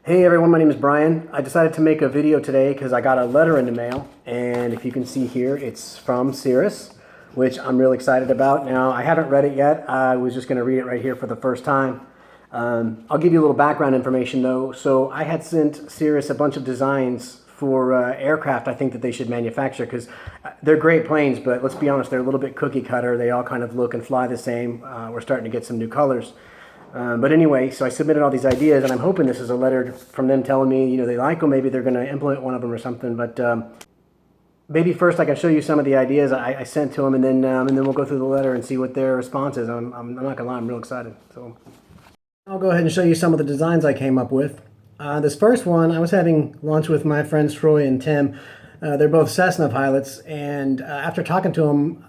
Hey everyone, my name is Brian. I decided to make a video today because I got a letter in the mail, and if you can see here, it's from Cirrus, which I'm really excited about. Now, I haven't read it yet. I was just going to read it right here for the first time. I'll give you a little background information though. So I had sent Cirrus a bunch of designs for aircraft I think that they should manufacture, because they're great planes, but let's be honest, they're a little bit cookie cutter. They all kind of look and fly the same. We're starting to get some new colors. But anyway, so I submitted all these ideas, and I'm hoping this is a letter from them telling me, they like them, maybe they're going to implement one of them or something. But maybe first I can show you some of the ideas I sent to them, and then we'll go through the letter and see what their response is. I'm not gonna lie, I'm real excited. So I'll go ahead and show you some of the designs I came up with. This first one, I was having lunch with my friends Troy and Tim. They're both Cessna pilots, and after talking to them,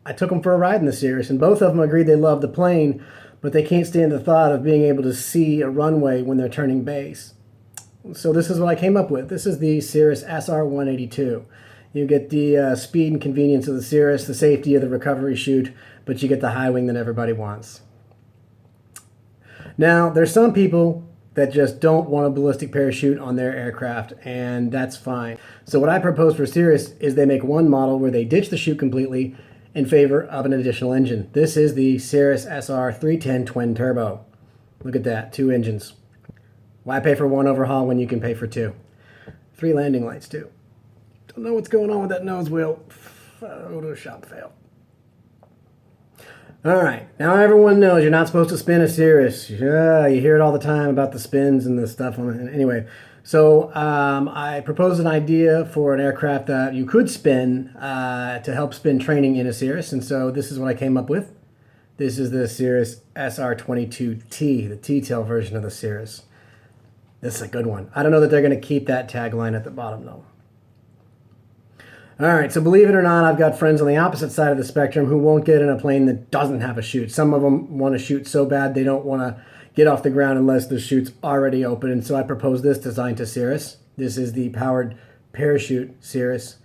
I took them for a ride in the Cirrus, and both of them agreed they love the plane, but they can't stand the thought of being able to see a runway when they're turning base. So this is what I came up with. This is the Cirrus SR-182. You get the speed and convenience of the Cirrus, the safety of the recovery chute, but you get the high wing that everybody wants. Now, there's some people that just don't want a ballistic parachute on their aircraft, and that's fine. So what I propose for Cirrus is they make one model where they ditch the chute completely in favor of an additional engine. This is the Cirrus SR-310 twin turbo. Look at that, 2 engines. Why pay for 1 overhaul when you can pay for 2? 3 landing lights too. Don't know what's going on with that nose wheel. Photo shop fail. All right, now everyone knows you're not supposed to spin a Cirrus. Yeah, you hear it all the time about the spins and the stuff. Anyway, so I proposed an idea for an aircraft that you could spin to help spin training in a Cirrus, and so this is what I came up with. This is the Cirrus SR-22T, the T-tail version of the Cirrus. This is a good one. I don't know that they're going to keep that tagline at the bottom though. All right, so believe it or not, I've got friends on the opposite side of the spectrum who won't get in a plane that doesn't have a chute. Some of them want to shoot so bad they don't want to get off the ground unless the chute's already open, and so I propose this design to Cirrus. This is the powered parachute Cirrus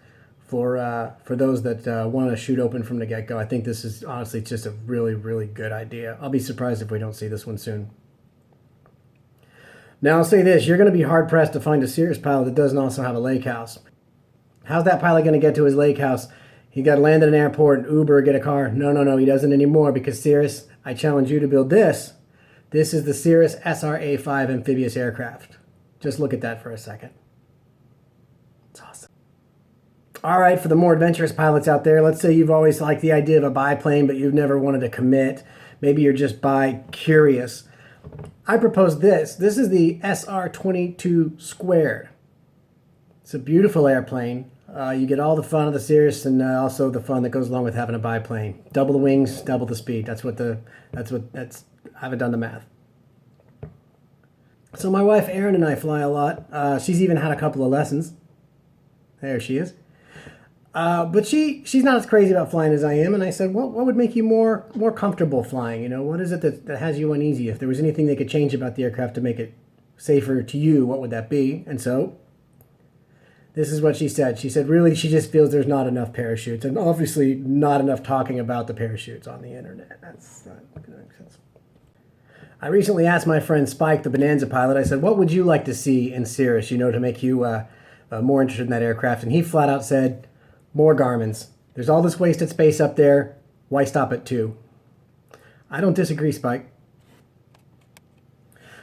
for those that want to shoot open from the get-go. I think this is honestly just a really, really good idea. I'll be surprised if we don't see this one soon. Now, I'll say this, you're going to be hard-pressed to find a Cirrus pilot that doesn't also have a lake house. How's that pilot going to get to his lake house? He got to land at an airport, Uber, get a car. No, he doesn't anymore, because Cirrus, I challenge you to build this. This is the Cirrus SR-A5 amphibious aircraft. Just look at that for a second. It's awesome. All right, for the more adventurous pilots out there, let's say you've always liked the idea of a biplane, but you've never wanted to commit. Maybe you're just bi-curious. I propose this. This is the SR-22 squared. It's a beautiful airplane. You get all the fun of the Cirrus, and also the fun that goes along with having a biplane. Double the wings, double the speed. I haven't done the math. So my wife Erin and I fly a lot. She's even had a couple of lessons. There she is. But she's not as crazy about flying as I am, and I said, well, what would make you more comfortable flying? What is it that has you uneasy? If there was anything they could change about the aircraft to make it safer to you, what would that be? And so this is what she said. She said, really, she just feels there's not enough parachutes, and obviously not enough talking about the parachutes on the internet. That's not going to make sense. I recently asked my friend Spike, the Bonanza pilot, I said, what would you like to see in Cirrus, to make you more interested in that aircraft? And he flat out said, more Garmins. There's all this wasted space up there. Why stop at 2? I don't disagree, Spike.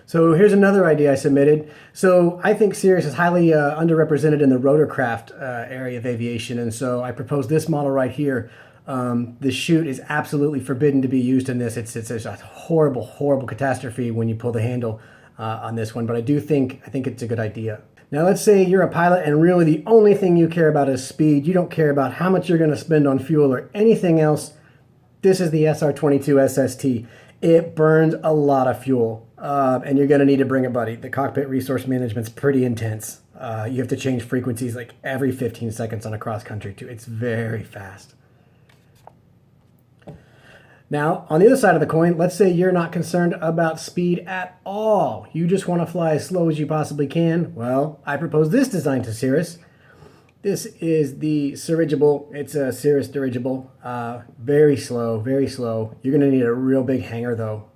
So here's another idea I submitted. So I think Cirrus is highly underrepresented in the rotorcraft area of aviation, and so I propose this model right here. The chute is absolutely forbidden to be used in this. It's a horrible, horrible catastrophe when you pull the handle on this one, but I think it's a good idea. Now let's say you're a pilot and really the only thing you care about is speed. You don't care about how much you're going to spend on fuel or anything else. This is the SR-22 SST. It burns a lot of fuel, and you're going to need to bring a buddy. The cockpit resource management's pretty intense. You have to change frequencies like every 15 seconds on a cross-country too. It's very fast. Now, on the other side of the coin, let's say you're not concerned about speed at all. You just want to fly as slow as you possibly can. Well, I propose this design to Cirrus. This is the dirigible. It's a Cirrus dirigible. Very slow, very slow. You're going to need a real big hangar though.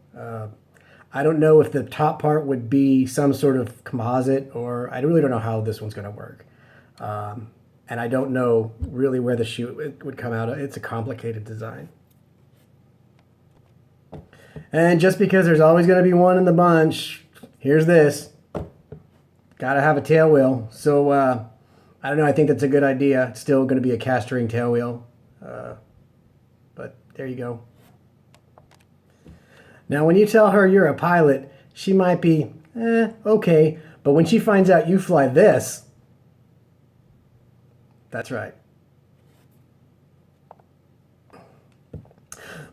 I don't know if the top part would be some sort of composite, or I really don't know how this one's going to work. And I don't know really where the chute would come out. It's a complicated design. And just because there's always going to be one in the bunch, here's this. Got to have a tail wheel. So I don't know. I think that's a good idea. It's still going to be a cast ring tail wheel. But there you go. Now, when you tell her you're a pilot, she might be, okay. But when she finds out you fly this, that's right.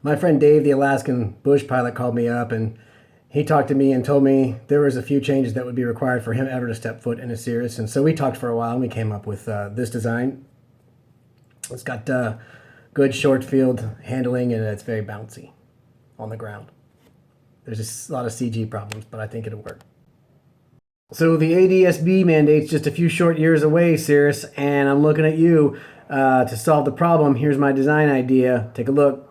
My friend Dave, the Alaskan bush pilot, called me up, and he talked to me and told me there was a few changes that would be required for him ever to step foot in a Cirrus. And so we talked for a while, and we came up with this design. It's got good short field handling, and it's very bouncy on the ground. There's a lot of CG problems, but I think it'll work. So the ADS-B mandate's just a few short years away, Cirrus, and I'm looking at you to solve the problem. Here's my design idea. Take a look.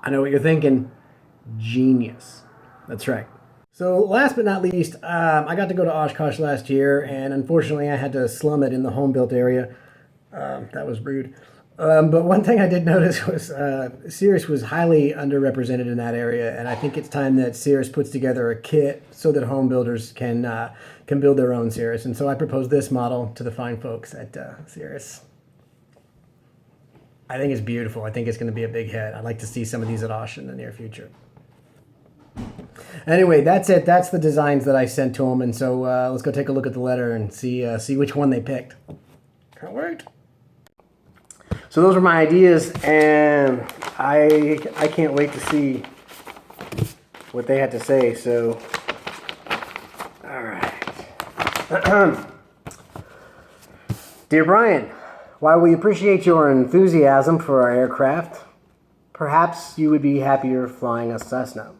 I know what you're thinking. Genius. That's right. So last but not least, I got to go to Oshkosh last year, and unfortunately I had to slum it in the home-built area. That was rude. But one thing I did notice was Cirrus was highly underrepresented in that area, and I think it's time that Cirrus puts together a kit so that home builders can build their own Cirrus. And so I proposed this model to the fine folks at Cirrus. I think it's beautiful. I think it's going to be a big hit. I'd like to see some of these at Osh in the near future. Anyway, that's it. That's the designs that I sent to them, and so let's go take a look at the letter and see which one they picked. All right. So those are my ideas, and I can't wait to see what they had to say. So, all right. Dear Brian, while we appreciate your enthusiasm for our aircraft, perhaps you would be happier flying a Cessna,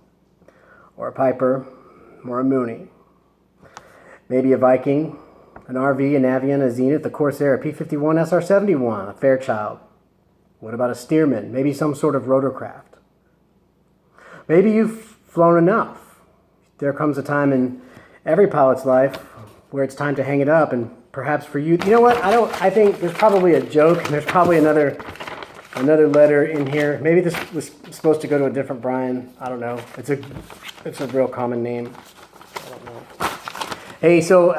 or a Piper, or a Mooney. Maybe a Viking, an RV, an Avian, a Zenith, a Corsair, a P-51, SR-71, a Fairchild. What about a Stearman? Maybe some sort of rotorcraft. Maybe you've flown enough. There comes a time in every pilot's life where it's time to hang it up, and perhaps for you, you know what? I think there's probably a joke, and there's probably another letter in here. Maybe this was supposed to go to a different Brian. I don't know. It's a real common name. I don't know. Hey, so,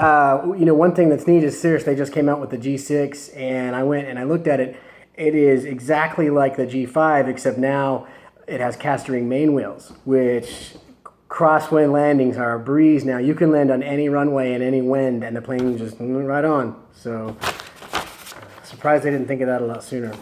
one thing that's neat is Cirrus, they just came out with the G6, and I went and I looked at it. It is exactly like the G5, except now it has cast ring main wheels, which crosswind landings are a breeze now. You can land on any runway in any wind, and the plane just right on. So, surprised they didn't think of that a lot sooner.